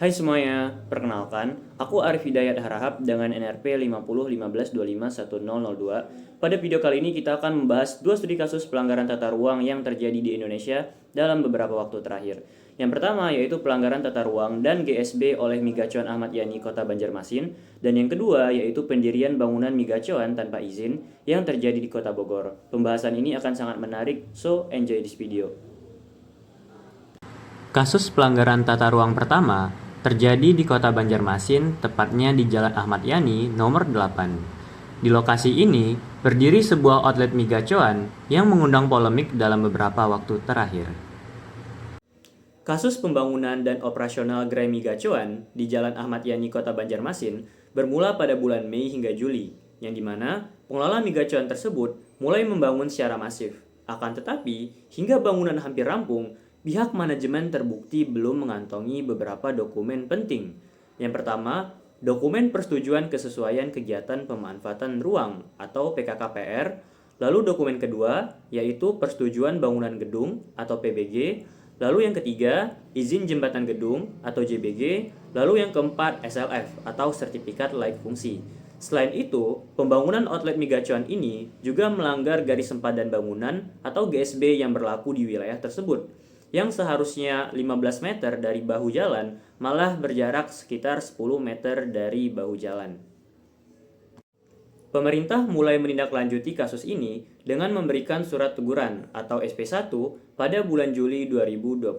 Hai semuanya, perkenalkan, aku Arif Hidayat Harahap dengan NRP 5015251002. Pada video kali ini kita akan membahas dua studi kasus pelanggaran tata ruang yang terjadi di Indonesia dalam beberapa waktu terakhir. Yang pertama yaitu pelanggaran tata ruang dan GSB oleh Migacuan Ahmad Yani Kota Banjarmasin, dan yang kedua yaitu pendirian bangunan Migacuan tanpa izin yang terjadi di Kota Bogor. Pembahasan ini akan sangat menarik, so enjoy this video. Kasus pelanggaran tata ruang pertama terjadi di Kota Banjarmasin, tepatnya di Jalan Ahmad Yani nomor 8. Di lokasi ini berdiri sebuah outlet mie gacoan yang mengundang polemik dalam beberapa waktu terakhir. Kasus pembangunan dan operasional gerai mie gacoan di Jalan Ahmad Yani Kota Banjarmasin bermula pada bulan Mei hingga Juli, yang dimana pengelola mie gacoan tersebut mulai membangun secara masif. Akan tetapi, hingga bangunan hampir rampung, pihak manajemen terbukti belum mengantongi beberapa dokumen penting. Yang pertama, dokumen persetujuan kesesuaian kegiatan pemanfaatan ruang atau PKKPR. Lalu dokumen kedua, yaitu persetujuan bangunan gedung atau PBG. Lalu yang ketiga, izin jembatan gedung atau JBG. Lalu yang keempat, SLF atau sertifikat layak fungsi. Selain itu, pembangunan outlet mie gacoan ini juga melanggar garis sempadan bangunan atau GSB yang berlaku di wilayah tersebut, yang seharusnya 15 meter dari bahu jalan malah berjarak sekitar 10 meter dari bahu jalan. Pemerintah mulai menindaklanjuti kasus ini dengan memberikan surat teguran atau SP1 pada bulan Juli 2025.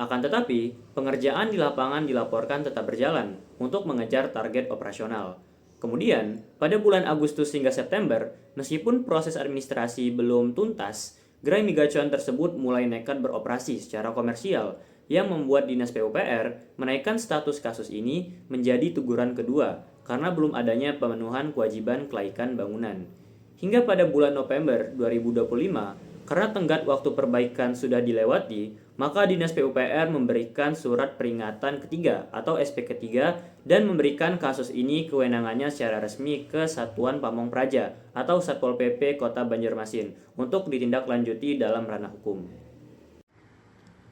Akan tetapi, pengerjaan di lapangan dilaporkan tetap berjalan untuk mengejar target operasional. Kemudian, pada bulan Agustus hingga September, meskipun proses administrasi belum tuntas, gerai mie gacoan tersebut mulai nekat beroperasi secara komersial, yang membuat Dinas PUPR menaikkan status kasus ini menjadi teguran kedua karena belum adanya pemenuhan kewajiban kelaikan bangunan. Hingga pada bulan November 2025, karena tenggat waktu perbaikan sudah dilewati, maka Dinas PUPR memberikan surat peringatan ketiga atau SP ketiga dan memberikan kasus ini kewenangannya secara resmi ke Satuan Pamong Praja atau Satpol PP Kota Banjarmasin untuk ditindaklanjuti dalam ranah hukum.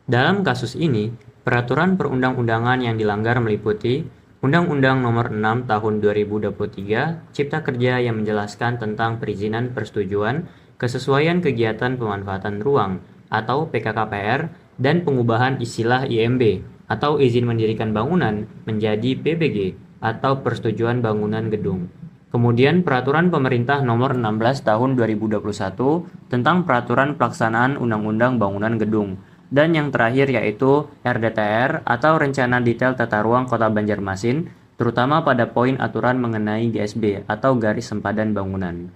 Dalam kasus ini, peraturan perundang-undangan yang dilanggar meliputi Undang-Undang Nomor 6 Tahun 2023 Cipta Kerja yang menjelaskan tentang perizinan persetujuan kesesuaian kegiatan pemanfaatan ruang atau PKKPR dan pengubahan istilah IMB atau izin mendirikan bangunan menjadi PBG atau persetujuan bangunan gedung. Kemudian Peraturan Pemerintah Nomor 16 Tahun 2021 tentang Peraturan Pelaksanaan Undang-Undang Bangunan Gedung. Dan yang terakhir yaitu RDTR atau Rencana Detail Tata Ruang Kota Banjarmasin, terutama pada poin aturan mengenai GSB atau garis sempadan bangunan.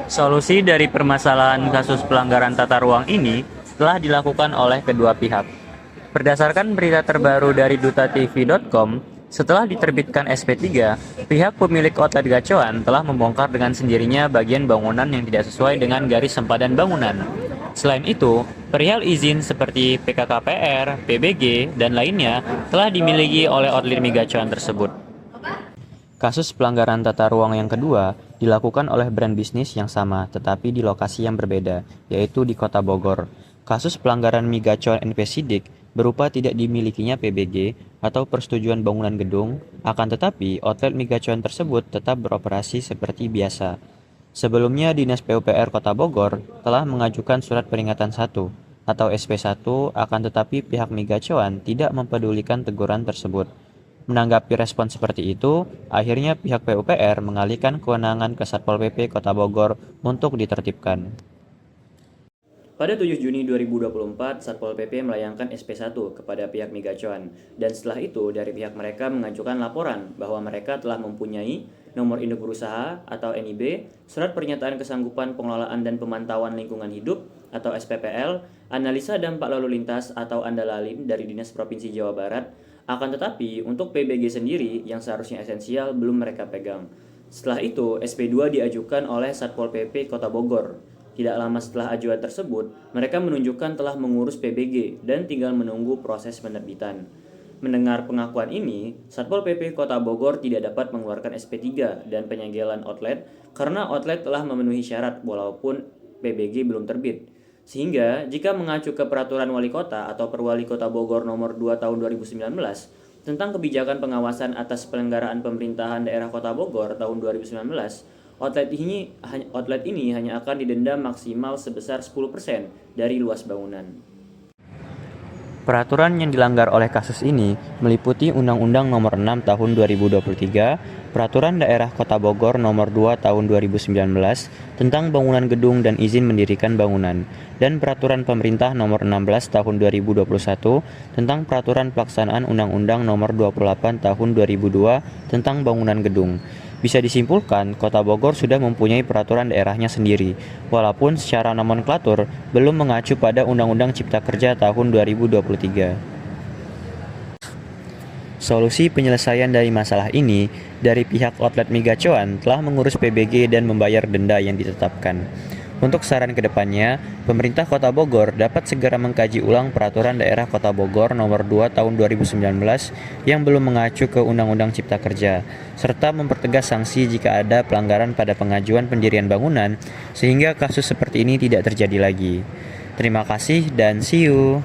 Solusi dari permasalahan kasus pelanggaran tata ruang ini telah dilakukan oleh kedua pihak. Berdasarkan berita terbaru dari dutatv.com, setelah diterbitkan SP3, pihak pemilik outlet gacoan telah membongkar dengan sendirinya bagian bangunan yang tidak sesuai dengan garis sempadan bangunan. Selain itu, perihal izin seperti PKKPR, PBG, dan lainnya telah dimiliki oleh outlet mie gacoan tersebut. Kasus pelanggaran tata ruang yang kedua dilakukan oleh brand bisnis yang sama tetapi di lokasi yang berbeda, yaitu di Kota Bogor. Kasus pelanggaran mie gacoan NP Sidik berupa tidak dimilikinya PBG atau persetujuan bangunan gedung, akan tetapi outlet mie gacoan tersebut tetap beroperasi seperti biasa. Sebelumnya Dinas PUPR Kota Bogor telah mengajukan surat peringatan 1 atau SP1, akan tetapi pihak mie gacoan tidak mempedulikan teguran tersebut. Menanggapi respon seperti itu, akhirnya pihak PUPR mengalihkan kewenangan ke Satpol PP Kota Bogor untuk ditertibkan. Pada 7 Juni 2024, Satpol PP melayangkan SP1 kepada pihak mie gacoan, dan setelah itu dari pihak mereka mengajukan laporan bahwa mereka telah mempunyai nomor induk berusaha atau NIB, surat pernyataan kesanggupan pengelolaan dan pemantauan lingkungan hidup atau SPPL, analisa dampak lalu lintas atau ANDALALIM dari Dinas Provinsi Jawa Barat. Akan tetapi, untuk PBG sendiri yang seharusnya esensial belum mereka pegang. Setelah itu, SP2 diajukan oleh Satpol PP Kota Bogor. Tidak lama setelah ajuan tersebut, mereka menunjukkan telah mengurus PBG dan tinggal menunggu proses penerbitan. Mendengar pengakuan ini, Satpol PP Kota Bogor tidak dapat mengeluarkan SP3 dan penyegelan outlet karena outlet telah memenuhi syarat walaupun PBG belum terbit. Sehingga, jika mengacu ke Peraturan Wali Kota atau Perwali Kota Bogor Nomor 2 Tahun 2019 tentang kebijakan pengawasan atas penyelenggaraan pemerintahan daerah Kota Bogor tahun 2019, outlet ini hanya akan didenda maksimal sebesar 10% dari luas bangunan. Peraturan yang dilanggar oleh kasus ini meliputi Undang-Undang Nomor 6 Tahun 2023, Peraturan Daerah Kota Bogor Nomor 2 Tahun 2019 tentang bangunan gedung dan izin mendirikan bangunan, dan Peraturan Pemerintah Nomor 16 Tahun 2021 tentang Peraturan Pelaksanaan Undang-Undang Nomor 28 Tahun 2002 tentang bangunan gedung. Bisa disimpulkan, Kota Bogor sudah mempunyai peraturan daerahnya sendiri, walaupun secara nomenklatur belum mengacu pada Undang-Undang Cipta Kerja tahun 2023. Solusi penyelesaian dari masalah ini dari pihak outlet mie gacoan telah mengurus PBG dan membayar denda yang ditetapkan. Untuk saran ke depannya, pemerintah Kota Bogor dapat segera mengkaji ulang Peraturan Daerah Kota Bogor Nomor 2 Tahun 2019 yang belum mengacu ke Undang-Undang Cipta Kerja, serta mempertegas sanksi jika ada pelanggaran pada pengajuan pendirian bangunan, sehingga kasus seperti ini tidak terjadi lagi. Terima kasih dan see you!